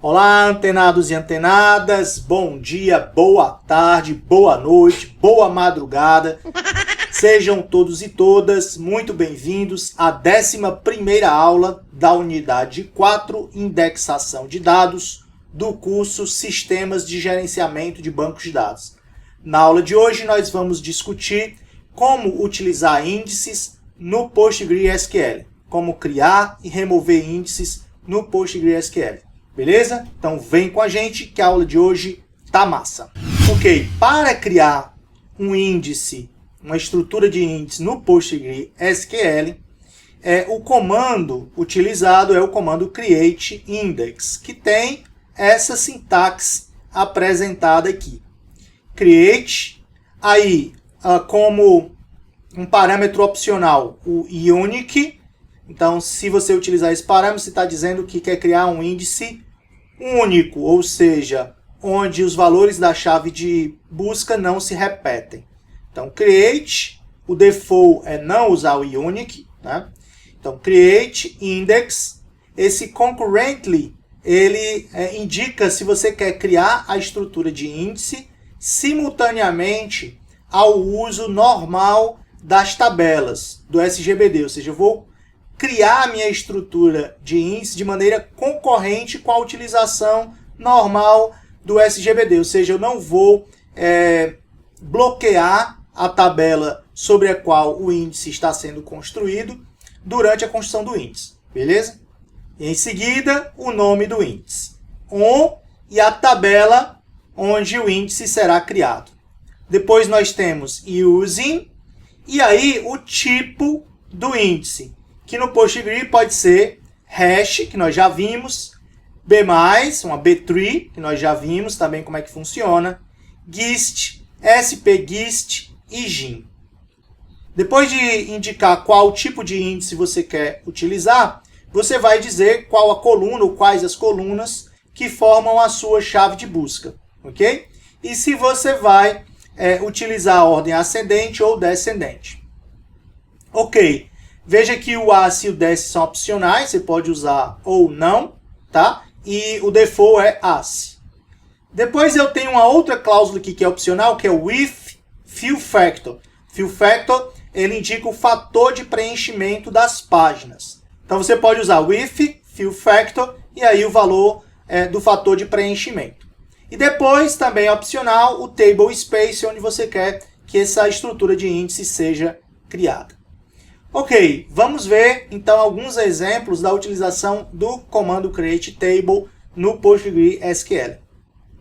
Olá, antenados e antenadas, bom dia, boa tarde, boa noite, boa madrugada. Sejam todos e todas muito bem-vindos à 11ª aula da unidade 4, Indexação de Dados, do curso Sistemas de Gerenciamento de Bancos de Dados. Na aula de hoje nós vamos discutir como utilizar índices no PostgreSQL, como criar e remover índices no PostgreSQL. Beleza? Então vem com a gente que a aula de hoje tá massa. Ok, para criar um índice, uma estrutura de índice no PostgreSQL, o comando utilizado é o comando createIndex, que tem essa sintaxe apresentada aqui. Create, aí como um parâmetro opcional, o unique. Então, se você utilizar esse parâmetro, você está dizendo que quer criar um índice único, ou seja, onde os valores da chave de busca não se repetem. Então, create, o default é não usar o unique, né? Então, create index, esse concurrently, ele indica se você quer criar a estrutura de índice simultaneamente ao uso normal das tabelas do SGBD, ou seja, eu vou criar a minha estrutura de índice de maneira concorrente com a utilização normal do SGBD, ou seja, eu não vou bloquear a tabela sobre a qual o índice está sendo construído durante a construção do índice, beleza? E em seguida, o nome do índice, e a tabela onde o índice será criado. Depois nós temos using, e aí o tipo do índice, que no Postgre pode ser hash, que nós já vimos, B+, uma B-tree, que nós já vimos também como é que funciona, gist, spgist e gin. Depois de indicar qual tipo de índice você quer utilizar, você vai dizer qual a coluna ou quais as colunas que formam a sua chave de busca, ok? E se você vai utilizar a ordem ascendente ou descendente. Ok. Veja que o ACE e o DESC são opcionais, você pode usar ou não, tá? E o default é ACE. Depois eu tenho uma outra cláusula aqui que é opcional, que é o if fill factor. Fill factor, ele indica o fator de preenchimento das páginas. Então você pode usar o if fill factor e aí o valor do fator de preenchimento. E depois, também é opcional, o table space, onde você quer que essa estrutura de índice seja criada. Ok, vamos ver então alguns exemplos da utilização do comando createTable no PostgreSQL.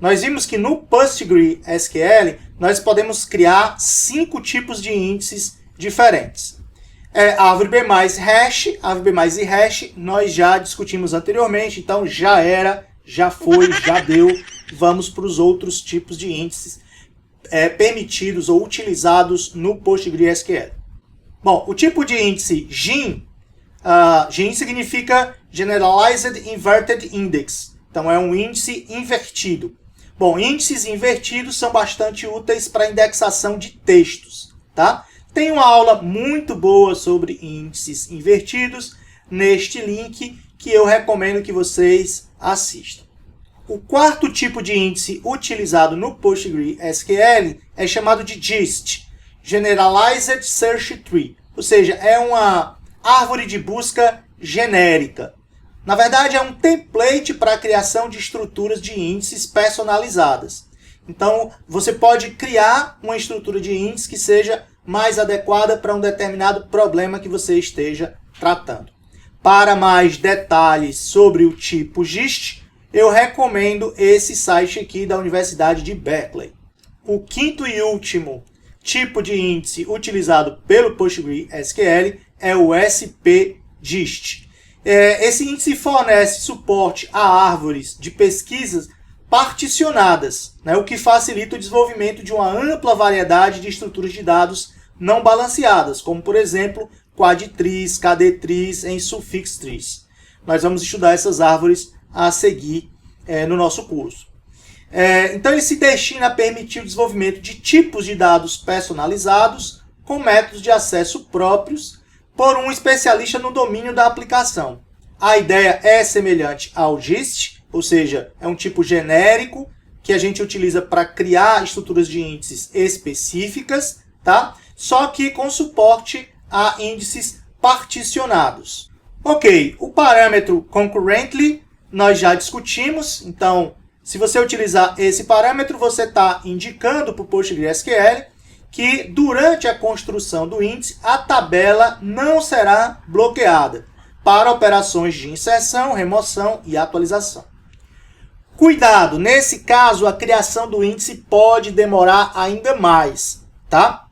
Nós vimos que no PostgreSQL nós podemos criar 5 tipos de índices diferentes. Árvore B+, hash, árvore B+, e hash, nós já discutimos anteriormente, então já era, já foi, já deu. Vamos para os outros tipos de índices permitidos ou utilizados no PostgreSQL. Bom, o tipo de índice GIN, GIN significa Generalized Inverted Index. Então, é um índice invertido. Bom, índices invertidos são bastante úteis para indexação de textos, tá? Tem uma aula muito boa sobre índices invertidos neste link que eu recomendo que vocês assistam. O quarto tipo de índice utilizado no PostgreSQL é chamado de GIST, Generalized Search Tree, ou seja, é uma árvore de busca genérica. Na verdade, é um template para a criação de estruturas de índices personalizadas. Então, você pode criar uma estrutura de índice que seja mais adequada para um determinado problema que você esteja tratando. Para mais detalhes sobre o tipo GIST, eu recomendo esse site aqui da Universidade de Berkeley. O quinto e último tipo de índice utilizado pelo PostgreSQL é o spgist. Esse índice fornece suporte a árvores de pesquisas particionadas, né, o que facilita o desenvolvimento de uma ampla variedade de estruturas de dados não balanceadas, como, por exemplo, quad-trees, kd-trees e suffix trees. Nós vamos estudar essas árvores a seguir no nosso curso. Então, ele se destina a permitir o desenvolvimento de tipos de dados personalizados com métodos de acesso próprios por um especialista no domínio da aplicação. A ideia é semelhante ao GIST ou seja, é um tipo genérico que a gente utiliza para criar estruturas de índices específicas, tá? Só que com suporte a índices particionados. Ok, o parâmetro concurrently nós já discutimos, então se você utilizar esse parâmetro, você está indicando para o PostgreSQL que durante a construção do índice, a tabela não será bloqueada para operações de inserção, remoção e atualização. Cuidado, nesse caso, a criação do índice pode demorar ainda mais, tá?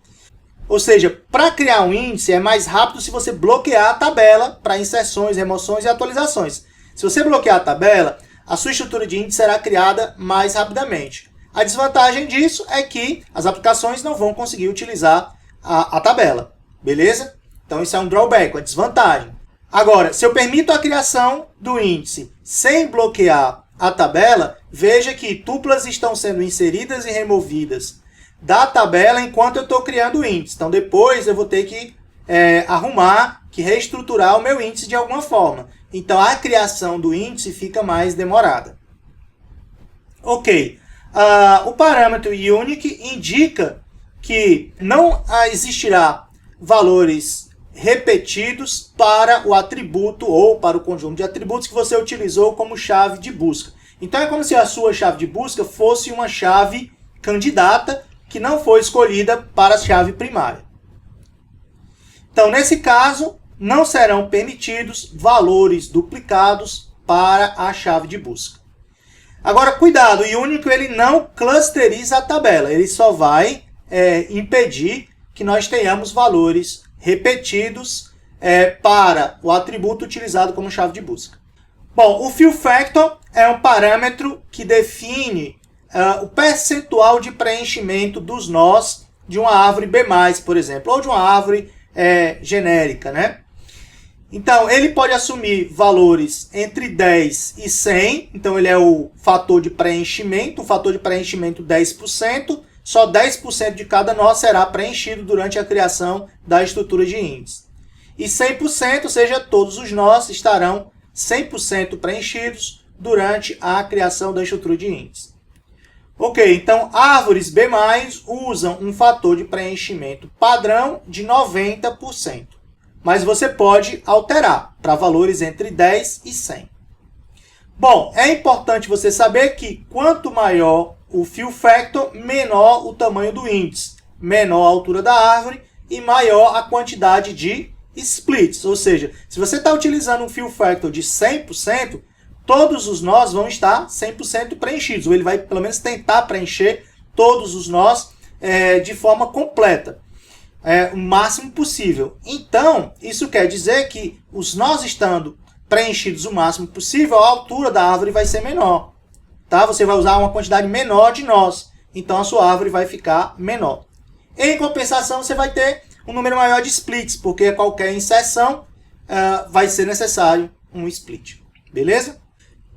Ou seja, para criar um índice é mais rápido se você bloquear a tabela para inserções, remoções e atualizações. Se você bloquear a tabela, a sua estrutura de índice será criada mais rapidamente. A desvantagem disso é que as aplicações não vão conseguir utilizar a tabela, beleza? Então isso é um drawback, uma desvantagem. Agora, se eu permito a criação do índice sem bloquear a tabela, veja que tuplas estão sendo inseridas e removidas da tabela enquanto eu estou criando o índice. Então depois eu vou ter que reestruturar o meu índice de alguma forma. Então a criação do índice fica mais demorada. Ok. O parâmetro unique indica que não existirá valores repetidos para o atributo ou para o conjunto de atributos que você utilizou como chave de busca. Então é como se a sua chave de busca fosse uma chave candidata que não foi escolhida para a chave primária. Então, nesse caso, não serão permitidos valores duplicados para a chave de busca. Agora, cuidado, o único ele não clusteriza a tabela, ele só vai impedir que nós tenhamos valores repetidos para o atributo utilizado como chave de busca. Bom, o fill factor é um parâmetro que define o percentual de preenchimento dos nós de uma árvore B+, por exemplo, ou de uma árvore genérica, né? Então, ele pode assumir valores entre 10 e 100, então ele é o fator de preenchimento, 10%, só 10% de cada nó será preenchido durante a criação da estrutura de índice. E 100%, ou seja, todos os nós estarão 100% preenchidos durante a criação da estrutura de índice. Ok, então árvores B+, usam um fator de preenchimento padrão de 90%. Mas você pode alterar para valores entre 10 e 100. Bom, é importante você saber que quanto maior o fill factor, menor o tamanho do índice, menor a altura da árvore e maior a quantidade de splits. Ou seja, se você está utilizando um fill factor de 100%, todos os nós vão estar 100% preenchidos. Ou ele vai pelo menos tentar preencher todos os nós de forma completa. O máximo possível. Então, isso quer dizer que os nós estando preenchidos o máximo possível, a altura da árvore vai ser menor. Tá? Você vai usar uma quantidade menor de nós. Então, a sua árvore vai ficar menor. Em compensação, você vai ter um número maior de splits, porque qualquer inserção vai ser necessário um split. Beleza?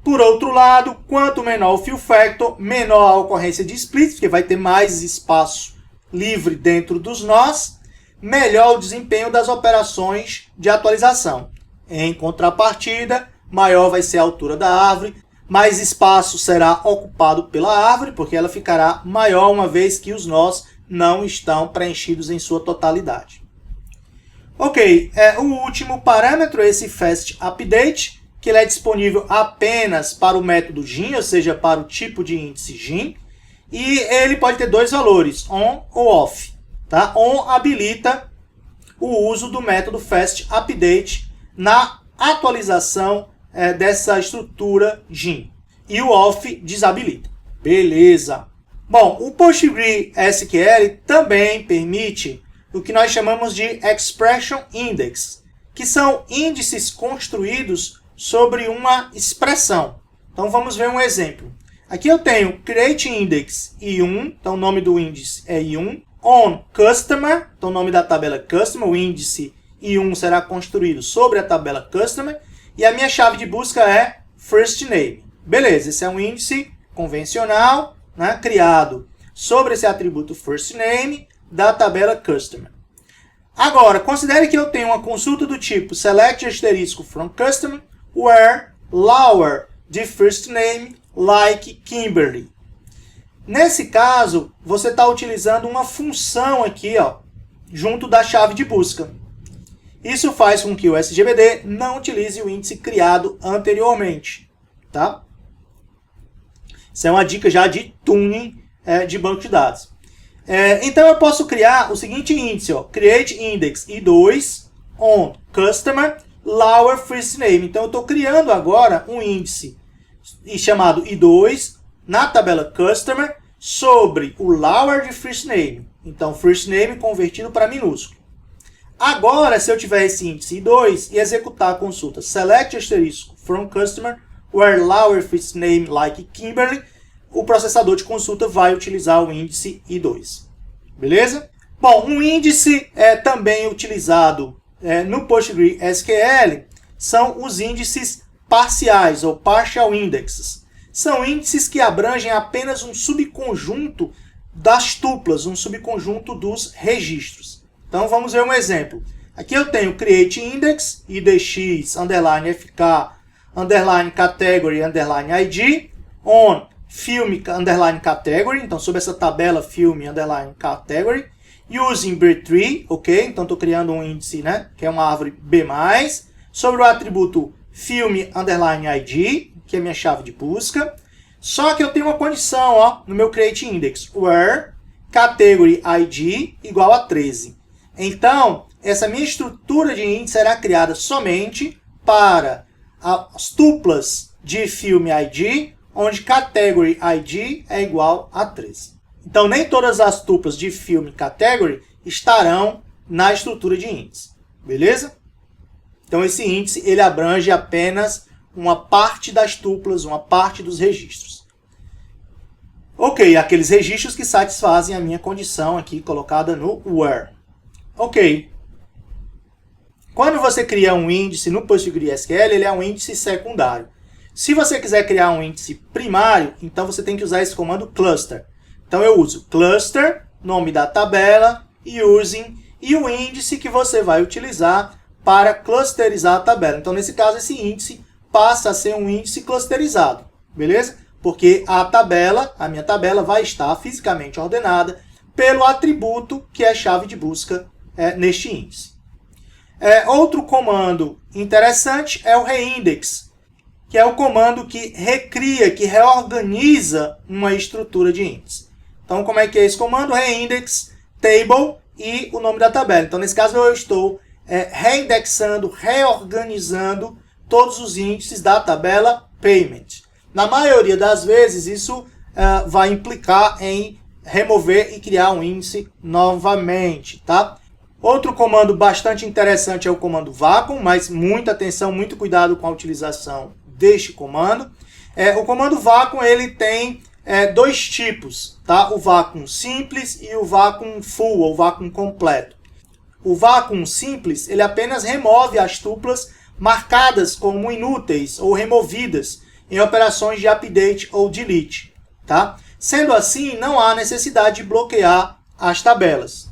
Por outro lado, quanto menor o fill factor, menor a ocorrência de splits, porque vai ter mais espaço livre dentro dos nós, melhor o desempenho das operações de atualização. Em contrapartida, maior vai ser a altura da árvore, mais espaço será ocupado pela árvore, porque ela ficará maior uma vez que os nós não estão preenchidos em sua totalidade. Ok, o último parâmetro é esse fast update, que ele é disponível apenas para o método GIN, ou seja, para o tipo de índice GIN, e ele pode ter dois valores, on ou off. Tá? On habilita o uso do método fast update na atualização dessa estrutura GIN. E o off desabilita. Beleza. Bom, o PostgreSQL também permite o que nós chamamos de Expression Index, que são índices construídos sobre uma expressão. Então vamos ver um exemplo. Aqui eu tenho create index I1, então o nome do índice é I1. On customer, então o nome da tabela é customer, o índice I1 será construído sobre a tabela customer. E a minha chave de busca é first name. Beleza, esse é um índice convencional, né, criado sobre esse atributo first name da tabela customer. Agora, considere que eu tenho uma consulta do tipo select asterisco from customer, where lower de first name like Kimberly. Nesse caso, você está utilizando uma função aqui, ó, junto da chave de busca. Isso faz com que o SGBD não utilize o índice criado anteriormente. Tá? Isso é uma dica já de tuning de banco de dados. Então eu posso criar o seguinte índice, ó, create index I2 on customer lower first name. Então eu estou criando agora um índice chamado I2 na tabela customer sobre o lower de first name. Então first name convertido para minúsculo. Agora, se eu tiver esse índice I2 e executar a consulta select asterisco from customer where lower first name like Kimberly, o processador de consulta vai utilizar o índice I2. Beleza? Bom, um índice também utilizado no PostgreSQL são os índices parciais ou partial indexes. São índices que abrangem apenas um subconjunto das tuplas, um subconjunto dos registros. Então vamos ver um exemplo. Aqui eu tenho create index, idx, underline fk, underline category, underline id, on film, underline category, então sobre essa tabela film, underline category, using B-tree, ok? Então estou criando um índice, né, que é uma árvore B+, sobre o atributo film, underline id, que é minha chave de busca. Só que eu tenho uma condição, ó, no meu create index, where category id igual a 13. Então, essa minha estrutura de índice será criada somente para as tuplas de film id, onde category id é igual a 13. Então, nem todas as tuplas de film category estarão na estrutura de índice. Beleza? Então, esse índice ele abrange apenas uma parte das tuplas, uma parte dos registros. Ok, aqueles registros que satisfazem a minha condição aqui colocada no where. Ok. Quando você cria um índice no PostgreSQL, ele é um índice secundário. Se você quiser criar um índice primário, então você tem que usar esse comando cluster. Então eu uso cluster, nome da tabela, using, e o índice que você vai utilizar para clusterizar a tabela. Então nesse caso esse índice passa a ser um índice clusterizado, beleza? Porque a minha tabela vai estar fisicamente ordenada pelo atributo que é chave de busca neste índice. Outro comando interessante é o reindex, que é o comando que recria, que reorganiza uma estrutura de índice. Então, como é que é esse comando? Reindex, table e o nome da tabela. Então, nesse caso, eu estou reindexando, reorganizando todos os índices da tabela payment. Na maioria das vezes, isso vai implicar em remover e criar um índice novamente, tá? Outro comando bastante interessante é o comando vacuum, mas muita atenção, muito cuidado com a utilização deste comando. O comando vacuum ele tem dois tipos, tá? O vacuum simples e o vacuum full, ou vacuum completo. O vacuum simples ele apenas remove as tuplas marcadas como inúteis ou removidas em operações de update ou delete, tá? Sendo assim, não há necessidade de bloquear as tabelas.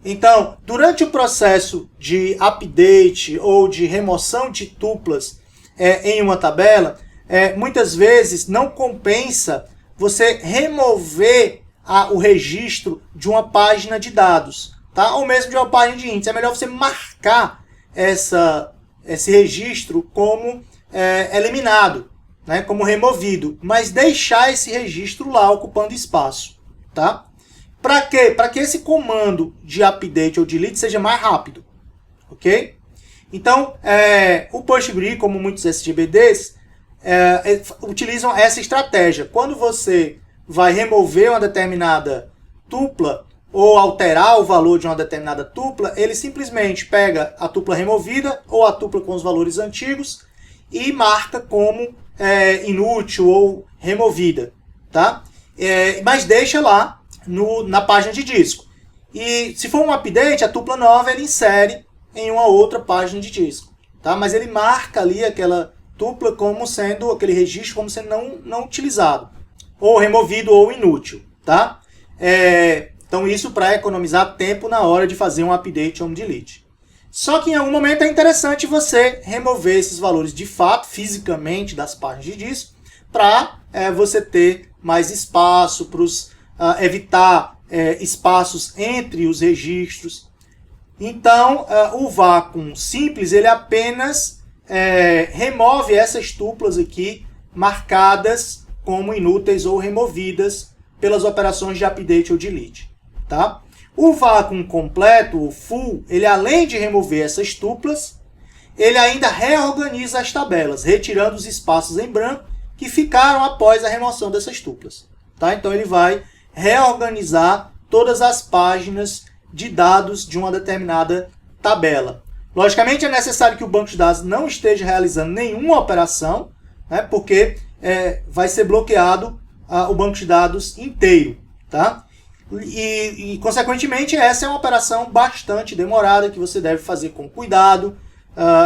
Então, durante o processo de update ou de remoção de tuplas em uma tabela, muitas vezes não compensa você remover o registro de uma página de dados, tá? Ou mesmo de uma página de índice. É melhor você marcar esse registro como eliminado, né? Como removido, mas deixar esse registro lá ocupando espaço, tá? Para quê? Para que esse comando de update ou delete seja mais rápido, ok? Então, o Postgre, como muitos SGBDs, utilizam essa estratégia. Quando você vai remover uma determinada tupla ou alterar o valor de uma determinada tupla, ele simplesmente pega a tupla removida ou a tupla com os valores antigos e marca como inútil ou removida, tá? Mas deixa lá na página de disco. E se for um update, a tupla nova ele insere em uma outra página de disco, tá? Mas ele marca ali aquela tupla como sendo, aquele registro como sendo não utilizado, ou removido ou inútil, tá? Então isso para economizar tempo na hora de fazer um update ou um delete. Só que em algum momento é interessante você remover esses valores de fato, fisicamente, das páginas de disco, para você ter mais espaço, para evitar espaços entre os registros. Então, o vácuo simples, ele apenas remove essas tuplas aqui, marcadas como inúteis ou removidas pelas operações de update ou delete. Tá? O vácuo completo, o full, ele além de remover essas tuplas, ele ainda reorganiza as tabelas, retirando os espaços em branco que ficaram após a remoção dessas tuplas. Tá? Então ele vai reorganizar todas as páginas de dados de uma determinada tabela. Logicamente é necessário que o banco de dados não esteja realizando nenhuma operação, né, porque vai ser bloqueado o banco de dados inteiro. Tá? E, consequentemente, essa é uma operação bastante demorada que você deve fazer com cuidado.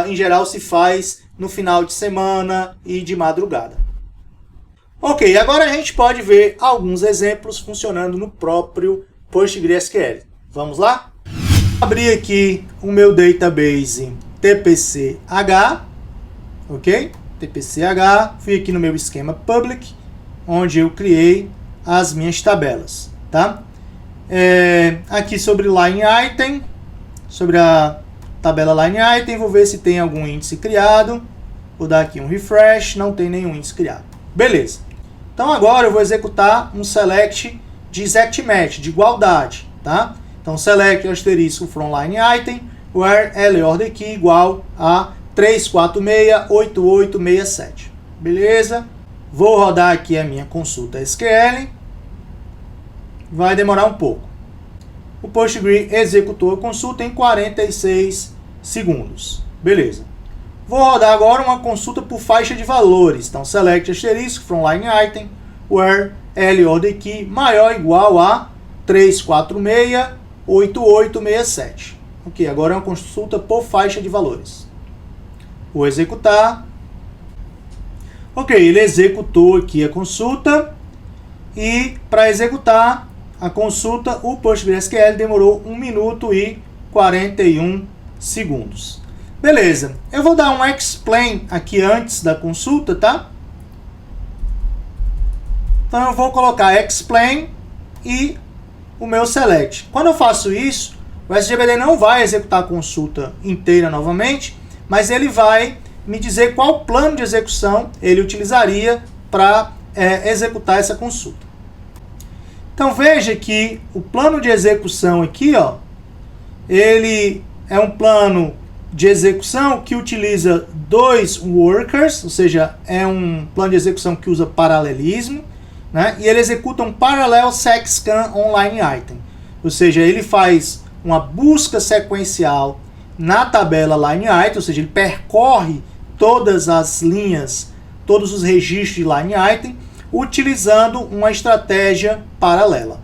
Em geral, se faz no final de semana e de madrugada. Ok, agora a gente pode ver alguns exemplos funcionando no próprio PostgreSQL. Vamos lá? Vou abrir aqui o meu database TPCH. Ok? TPCH. Fui aqui no meu esquema public, onde eu criei as minhas tabelas. Tá? Aqui sobre line item, sobre a tabela line item, vou ver se tem algum índice criado. Vou dar aqui um refresh, não tem nenhum índice criado. Beleza. Então agora eu vou executar um select de exact match, de igualdade. Tá? Então select asterisco from line item, where LORD key igual a 3468867. Beleza? Vou rodar aqui a minha consulta SQL. Vai demorar um pouco. O Postgre executou a consulta em 46 segundos. Beleza. Vou rodar agora uma consulta por faixa de valores. Então, select asterisco from line item, where LORD key maior ou igual a 3468867. Ok, agora é uma consulta por faixa de valores. Vou executar. Ok, ele executou aqui a consulta. E para executar a consulta, o PostgreSQL demorou 1 minuto e 41 segundos. Beleza, eu vou dar um explain aqui antes da consulta, tá? Então eu vou colocar explain e o meu select. Quando eu faço isso, o SGBD não vai executar a consulta inteira novamente, mas ele vai me dizer qual plano de execução ele utilizaria para executar essa consulta. Então veja que o plano de execução aqui, ó, ele é um plano de execução que utiliza 2 workers, ou seja, é um plano de execução que usa paralelismo, né? E ele executa um parallel seq-scan online item, ou seja, ele faz uma busca sequencial na tabela line item, ou seja, ele percorre todas as linhas, todos os registros de line item, utilizando uma estratégia paralela.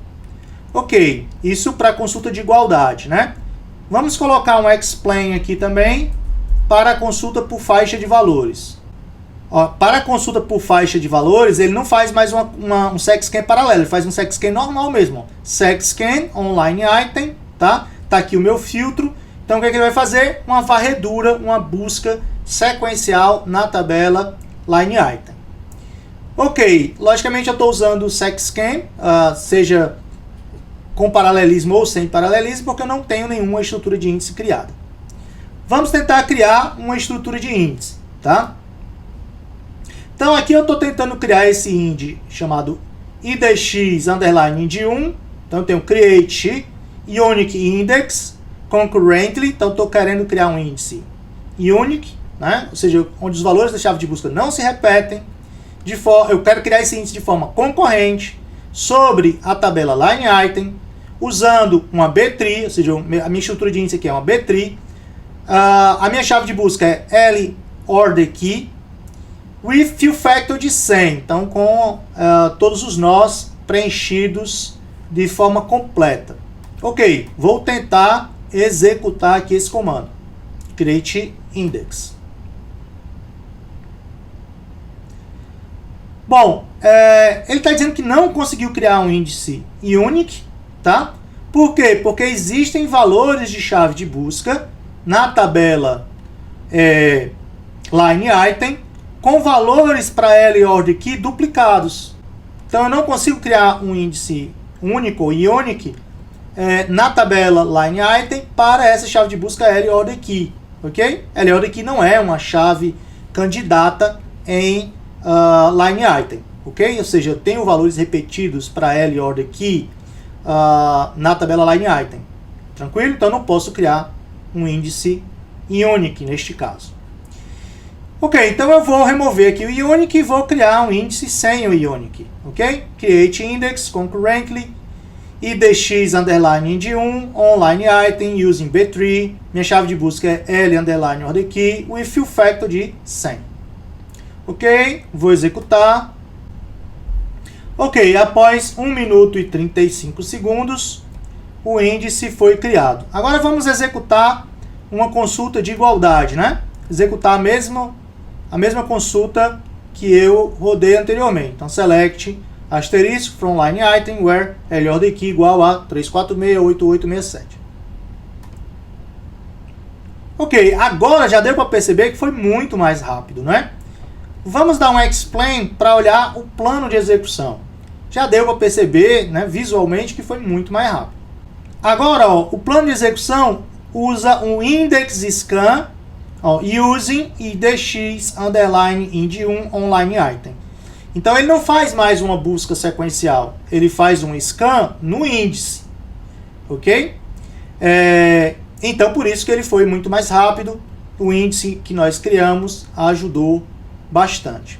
Ok, isso para consulta de igualdade, né? Vamos colocar um explain aqui também para a consulta por faixa de valores. Ó, para a consulta por faixa de valores, ele não faz mais um seq-scan paralelo, ele faz um seq-scan normal mesmo. Seq-scan online item, tá? Tá aqui o meu filtro. Então o que ele vai fazer? Uma varredura, uma busca sequencial na tabela line item. Ok, logicamente eu estou usando o seq-scan, seja com paralelismo ou sem paralelismo, porque eu não tenho nenhuma estrutura de índice criada. Vamos tentar criar uma estrutura de índice, tá? Então aqui eu estou tentando criar esse índice chamado idx_ ind1. Então eu tenho create unique index concurrently. Então estou querendo criar um índice unique, né? Ou seja, onde os valores da chave de busca não se repetem. Eu quero criar esse índice de forma concorrente sobre a tabela line item, usando uma B-tree, ou seja, a minha estrutura de índice aqui é uma B-tree. A minha chave de busca é LORDKey, with fill factor de 100, então com todos os nós preenchidos de forma completa. Ok, vou tentar executar aqui esse comando, create index. Bom, ele está dizendo que não conseguiu criar um índice unique, tá? Por quê? Porque existem valores de chave de busca na tabela line item com valores para L order key duplicados. Então eu não consigo criar um índice único, ionic, na tabela line item para essa chave de busca L order key, ok? L order key não é uma chave candidata em line item, ok? Ou seja, eu tenho valores repetidos para L order key na tabela line item, tranquilo? Então eu não posso criar um índice ionic neste caso. Ok, então eu vou remover aqui o ionic e vou criar um índice sem o ionic, ok? Create index concurrently idx underline ind1 online item using b3. Minha chave de busca é L underline order key with fill factor de 100. Ok, vou executar. Ok, após 1 minuto e 35 segundos, o índice foi criado. Agora vamos executar uma consulta de igualdade, né? Executar a mesma consulta que eu rodei anteriormente. Então, select asterisco from line item where L order key igual a 3468867. Ok, agora já deu para perceber que foi muito mais rápido, né? Vamos dar um explain para olhar o plano de execução. Já deu para perceber, né, visualmente que foi muito mais rápido. Agora, ó, o plano de execução usa um index scan using idx underline ind1 online item. Então ele não faz mais uma busca sequencial, ele faz um scan no índice, ok? Então por isso que ele foi muito mais rápido, o índice que nós criamos ajudou bastante.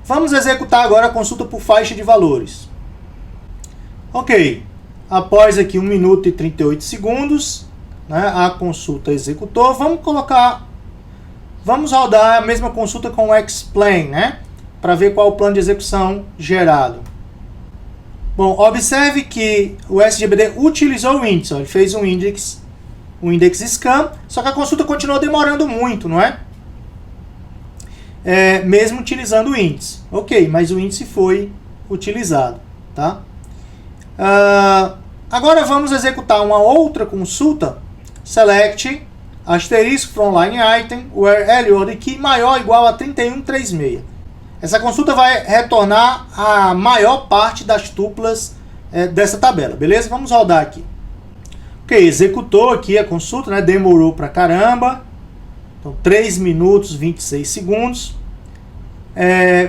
Vamos executar agora a consulta por faixa de valores. Ok, após aqui 1 minuto e 38 segundos, né, a consulta executou. Vamos rodar a mesma consulta com o explain, né, para ver qual é o plano de execução gerado. Bom, observe que o SGBD utilizou o índice, ele fez um index scan, só que a consulta continuou demorando muito, não é? Mesmo utilizando o índice. Ok, mas o índice foi utilizado, tá? Agora vamos executar uma outra consulta. Select asterisco from line item where L order key maior ou igual a 3136. Essa consulta vai retornar a maior parte das tuplas dessa tabela, beleza? Vamos rodar aqui. Ok, executou aqui a consulta, né? Demorou pra caramba. Então, 3 minutos e 26 segundos.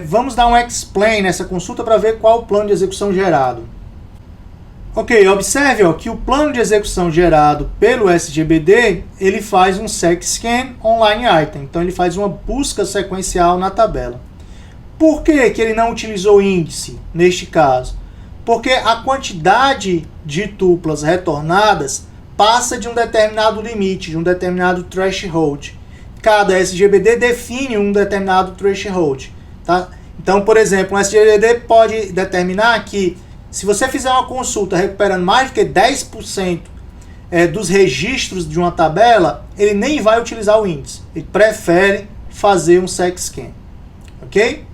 Vamos dar um explain nessa consulta para ver qual o plano de execução gerado. Ok, observe que o plano de execução gerado pelo SGBD, ele faz um seq-scan online item. Então, ele faz uma busca sequencial na tabela. Por que ele não utilizou o índice neste caso? Porque a quantidade de tuplas retornadas passa de um determinado limite, de um determinado threshold. Cada SGBD define um determinado threshold. Tá? Então, por exemplo, um SGBD pode determinar que se você fizer uma consulta recuperando mais do que 10% dos registros de uma tabela, ele nem vai utilizar o índice. Ele prefere fazer um seq-scan. Ok?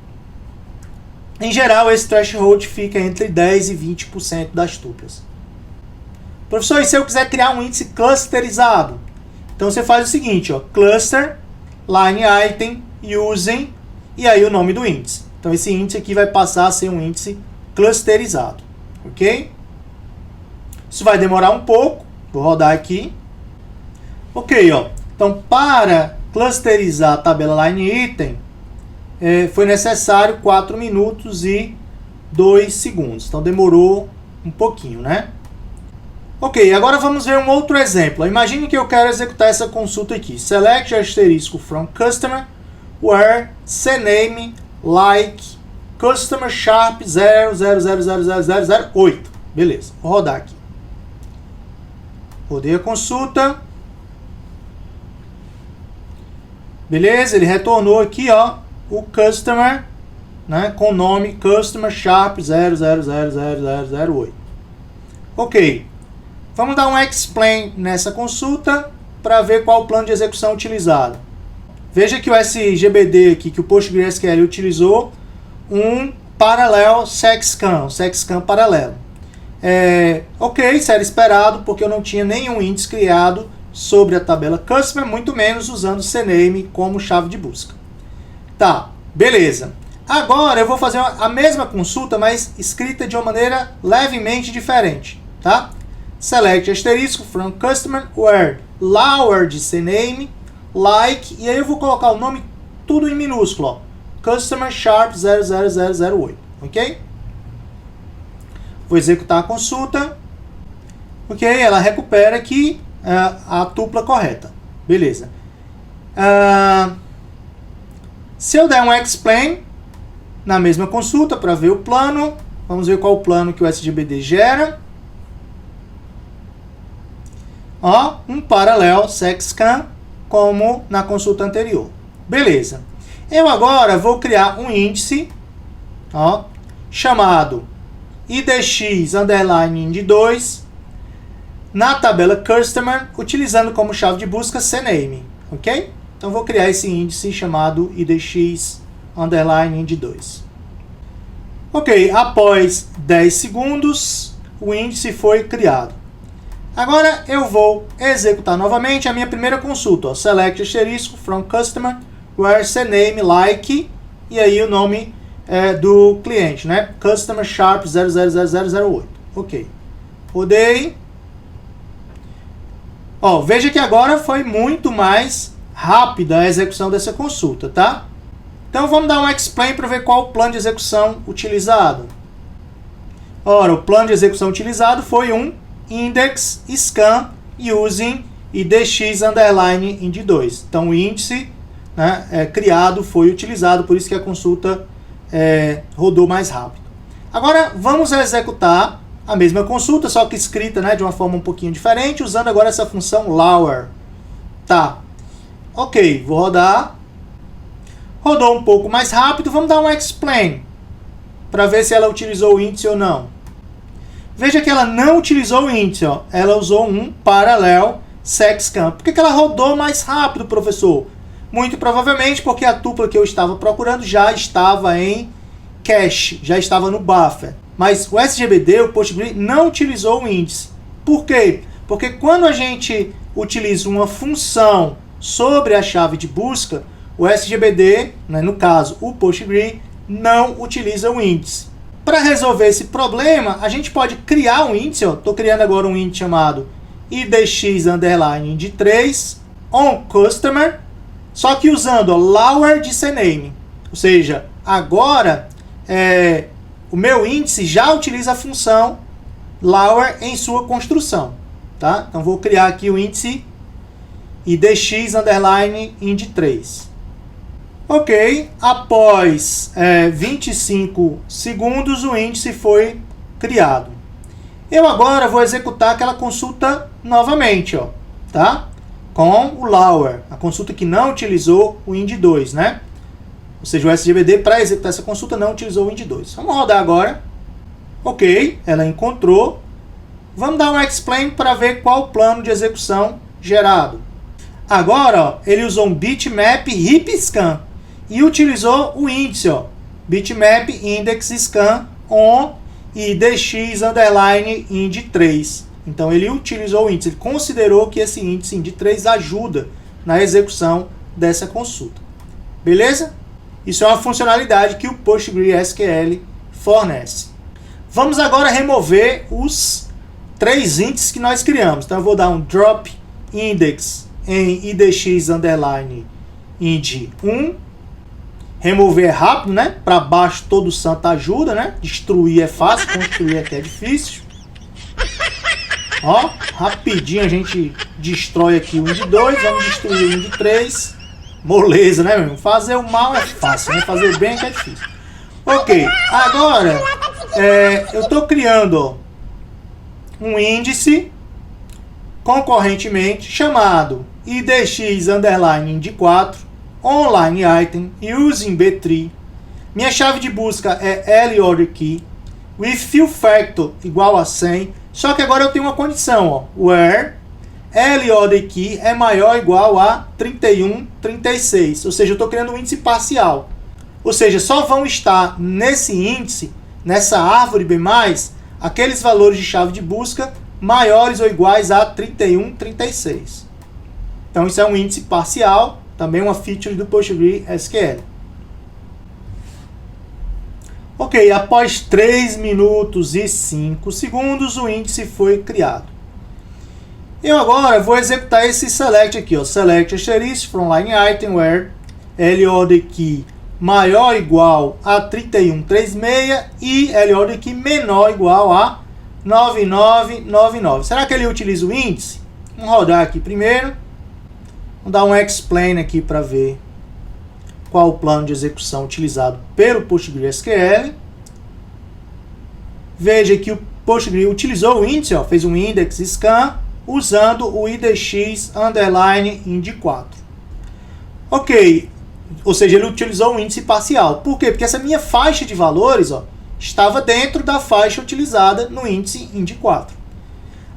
Em geral, esse threshold fica entre 10% e 20% das tuplas. Professor, e se eu quiser criar um índice clusterizado? Então você faz o seguinte, cluster, line item, using, e aí o nome do índice. Então esse índice aqui vai passar a ser um índice clusterizado. Ok? Isso vai demorar um pouco. Vou rodar aqui. Ok, então para clusterizar a tabela line item, foi necessário 4 minutos e 2 segundos. Então demorou um pouquinho, né? Ok, agora vamos ver um outro exemplo. Imagine que eu quero executar essa consulta aqui. Select asterisco from customer where cname like customer sharp 0000008. Beleza, vou rodar aqui. Rodei a consulta. Beleza, ele retornou aqui, o customer, né, com o nome customer sharp 0000008. Ok. Vamos dar um explain nessa consulta para ver qual o plano de execução utilizado. Veja que o SGBD aqui, que o PostgreSQL utilizou, um parallel seq-scan, um seq-scan paralelo. Ok, isso era esperado porque eu não tinha nenhum índice criado sobre a tabela customer, muito menos usando CNAME como chave de busca. Tá, beleza. Agora eu vou fazer a mesma consulta, mas escrita de uma maneira levemente diferente, tá? Select asterisco from customer where lower de CNAME, like, e aí eu vou colocar o nome tudo em minúsculo, ó. Customer sharp 00008, ok? Vou executar a consulta, ok? Ela recupera aqui a tupla correta, beleza. Se eu der um explain na mesma consulta para ver o plano, vamos ver qual o plano que o SGBD gera. Ó, um paralelo sexcan como na consulta anterior. Beleza. Eu agora vou criar um índice, ó, chamado IDX underline ind2 na tabela customer, utilizando como chave de busca CNAME, ok? Então vou criar esse índice chamado IDX underline ind2. Ok, após 10 segundos, o índice foi criado. Agora eu vou executar novamente a minha primeira consulta. Ó, select asterisco from customer where CNAME like, e aí o nome do cliente, né? Customer sharp 00008. Ok. Rodei. Ó, veja que agora foi muito mais rápida a execução dessa consulta, tá? Então vamos dar um explain para ver qual o plano de execução utilizado. Ora, o plano de execução utilizado foi um index scan using IDX underline ind2. Então o índice, né, criado foi utilizado, por isso que a consulta rodou mais rápido. Agora vamos executar a mesma consulta, só que escrita, né, de uma forma um pouquinho diferente, usando agora essa função lower. Tá. Ok, vou rodar. Rodou um pouco mais rápido, vamos dar um explain para ver se ela utilizou o índice ou não. Veja que ela não utilizou o índice, ó. Ela usou um parallel sexcan. Por que ela rodou mais rápido, professor? Muito provavelmente porque a tupla que eu estava procurando já estava em cache, já estava no buffer. Mas o SGBD, o PostgreSQL, não utilizou o índice. Por quê? Porque quando a gente utiliza uma função sobre a chave de busca, o SGBD, né, no caso o PostgreSQL, não utiliza o índice. Para resolver esse problema, a gente pode criar um índice. Estou criando agora um índice chamado IDX underline ind3 on customer, só que usando lower de CNAME. Ou seja, agora o meu índice já utiliza a função lower em sua construção. Tá? Então vou criar aqui o índice IDX underline ind3. Ok, após 25 segundos o índice foi criado. Eu agora vou executar aquela consulta novamente, ó, tá? Com o lower, a consulta que não utilizou o ind2, né? Ou seja, o SGBD para executar essa consulta não utilizou o ind2. Vamos rodar agora. Ok, ela encontrou. Vamos dar um explain para ver qual o plano de execução gerado. Agora, ó, ele usou um bitmap heap scan e utilizou o índice, ó, bitmap index scan on IDX underline ind3. Então ele utilizou o índice, ele considerou que esse índice ind3 ajuda na execução dessa consulta. Beleza? Isso é uma funcionalidade que o PostgreSQL fornece. Vamos agora remover os 3 índices que nós criamos. Então eu vou dar um drop index em IDX underline ind1. Remover rápido, né? Para baixo todo santo ajuda, né? Destruir é fácil, construir é que é difícil. Ó, rapidinho a gente destrói aqui o ind2, vamos destruir o ind3. Moleza, né, meu irmão? Fazer o mal é fácil, né? Fazer o bem é que é difícil. Ok, agora eu estou criando, ó, um índice concorrentemente chamado IDX underline ind4 online item using B-tree. Minha chave de busca é LORDKey with fill factor igual a 100. Só que agora eu tenho uma condição, ó, where LORDKey é maior ou igual a 3136. Ou seja, eu estou criando um índice parcial. Ou seja, só vão estar nesse índice, nessa árvore B+, aqueles valores de chave de busca maiores ou iguais a 3136. Então isso é um índice parcial, também uma feature do PostgreSQL. Ok, após 3 minutos e 5 segundos, o índice foi criado. Eu agora vou executar esse select aqui, ó, select asterisk from line item where LOD key maior ou igual a 3136 e LOD key menor ou igual a 9999. Será que ele utiliza o índice? Vamos rodar aqui primeiro. Vamos dar um explain aqui para ver qual o plano de execução utilizado pelo PostgreSQL. Veja que o Postgre utilizou o índice, ó, fez um index scan usando o IDX underline ind4. Ok, ou seja, ele utilizou um índice parcial. Por quê? Porque essa minha faixa de valores, ó, estava dentro da faixa utilizada no índice ind4.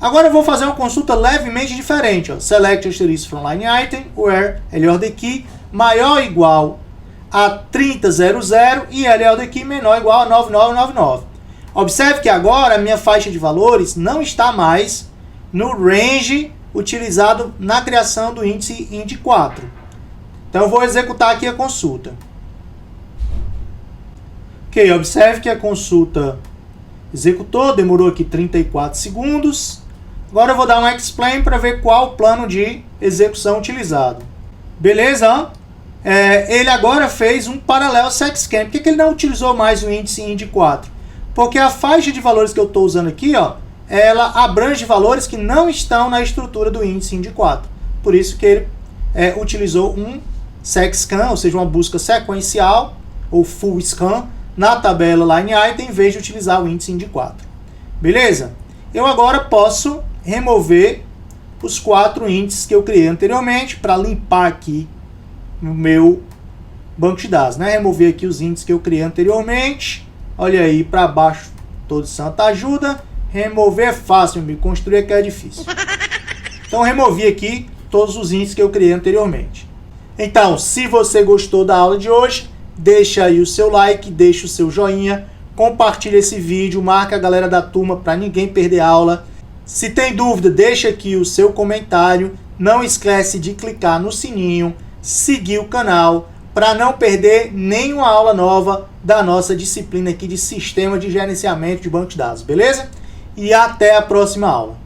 Agora eu vou fazer uma consulta levemente diferente. Ó. Select asterisk from line item where LOD key maior ou igual a 3000 e LOD key menor ou igual a 9999. Observe que agora a minha faixa de valores não está mais no range utilizado na criação do índice ind4. Então eu vou executar aqui a consulta. Ok, observe que a consulta executou, demorou aqui 34 segundos. Agora eu vou dar um explain para ver qual o plano de execução utilizado. Beleza? Ele agora fez um paralelo sexscan. Por que ele não utilizou mais o índice ind4? Porque a faixa de valores que eu estou usando aqui, ó, ela abrange valores que não estão na estrutura do índice ind4. Por isso que ele utilizou um sexscan, ou seja, uma busca sequencial, ou full scan, na tabela line item, em vez de utilizar o índice ind4. Beleza? Eu agora posso remover os 4 índices que eu criei anteriormente para limpar aqui no meu banco de dados, né? Remover aqui os índices que eu criei anteriormente. Olha aí para baixo, todo santo ajuda. Remover é fácil, me construir é que é difícil. Então removi aqui todos os índices que eu criei anteriormente. Então, se você gostou da aula de hoje, deixa aí o seu like, deixa o seu joinha, compartilha esse vídeo, marca a galera da turma para ninguém perder a aula. Se tem dúvida, deixa aqui o seu comentário. Não esquece de clicar no sininho, seguir o canal para não perder nenhuma aula nova da nossa disciplina aqui de Sistema de Gerenciamento de Banco de Dados, beleza? E até a próxima aula.